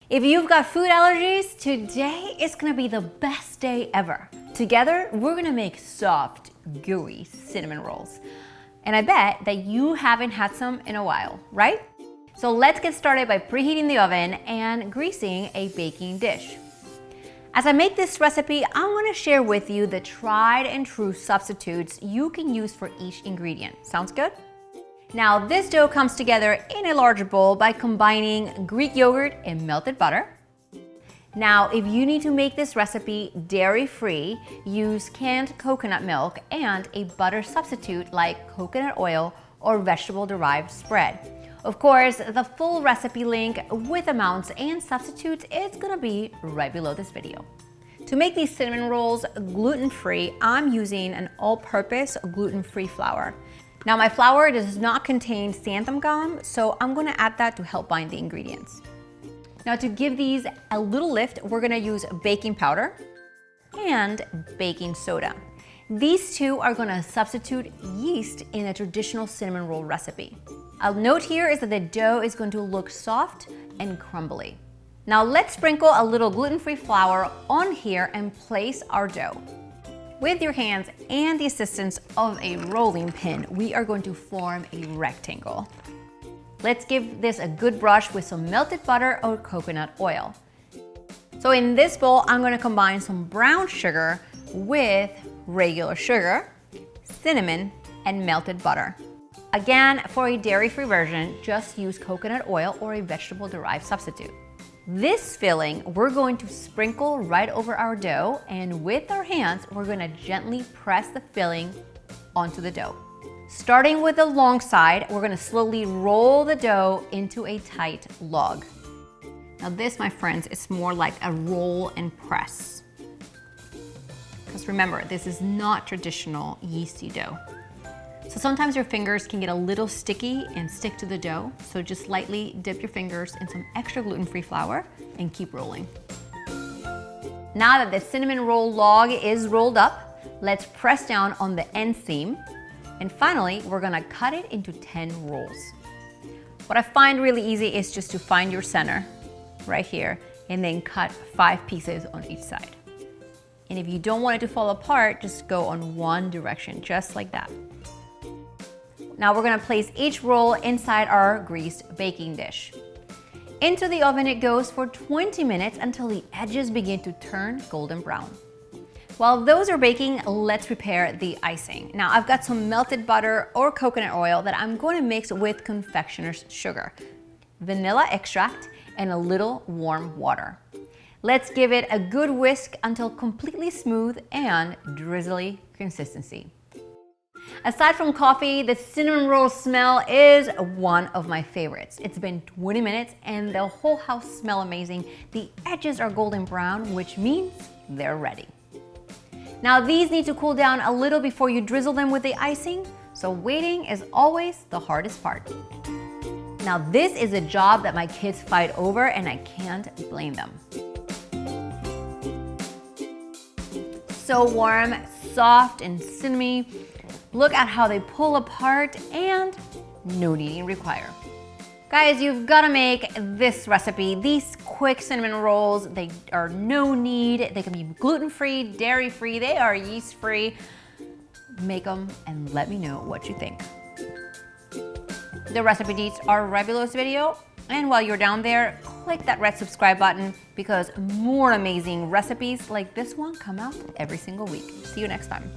If you've got food allergies, today is gonna be the best day ever. Together, we're gonna make soft, gooey cinnamon rolls. And I bet that you haven't had some in a while, right? So let's get started by preheating the oven and greasing a baking dish. As I make this recipe, I'm gonna share with you the tried and true substitutes you can use for each ingredient. Sounds good? Now, this dough comes together in a larger bowl by combining Greek yogurt and melted butter. Now, if you need to make this recipe dairy-free, use canned coconut milk and a butter substitute like coconut oil or vegetable-derived spread. Of course, the full recipe link with amounts and substitutes is gonna be right below this video. To make these cinnamon rolls gluten-free, I'm using an all-purpose gluten-free flour. Now, my flour does not contain xanthan gum, so I'm gonna add that to help bind the ingredients. Now, to give these a little lift, we're gonna use baking powder and baking soda. These two are gonna substitute yeast in a traditional cinnamon roll recipe. A note here is that the dough is going to look soft and crumbly. Now, let's sprinkle a little gluten-free flour on here and place our dough. With your hands and the assistance of a rolling pin, we are going to form a rectangle. Let's give this a good brush with some melted butter or coconut oil. So in this bowl, I'm gonna combine some brown sugar with regular sugar, cinnamon, and melted butter. Again, for a dairy-free version, just use coconut oil or a vegetable-derived substitute. This filling, we're going to sprinkle right over our dough, and with our hands, we're gonna gently press the filling onto the dough. Starting with the long side, we're gonna slowly roll the dough into a tight log. Now this, my friends, is more like a roll and press. Because remember, this is not traditional yeasty dough. So sometimes your fingers can get a little sticky and stick to the dough, so just lightly dip your fingers in some extra gluten-free flour and keep rolling. Now that the cinnamon roll log is rolled up, let's press down on the end seam, and finally, we're gonna cut it into 10 rolls. What I find really easy is just to find your center right here and then cut 5 pieces on each side. And if you don't want it to fall apart, just go on one direction, just like that. Now we're gonna place each roll inside our greased baking dish. Into the oven it goes for 20 minutes until the edges begin to turn golden brown. While those are baking, let's prepare the icing. Now I've got some melted butter or coconut oil that I'm going to mix with confectioner's sugar, vanilla extract, and a little warm water. Let's give it a good whisk until completely smooth and drizzly consistency. Aside from coffee, the cinnamon roll smell is one of my favorites. It's been 20 minutes and the whole house smells amazing. The edges are golden brown, which means they're ready. Now these need to cool down a little before you drizzle them with the icing, so waiting is always the hardest part. Now this is a job that my kids fight over and I can't blame them. So warm, soft, and cinnamony. Look at how they pull apart and no kneading required. Guys, you've gotta make this recipe. These quick cinnamon rolls, they are no knead. They can be gluten-free, dairy-free, they are yeast-free. Make them and let me know what you think. The recipe deets are right below this video. And while you're down there, click that red subscribe button because more amazing recipes like this one come out every single week. See you next time.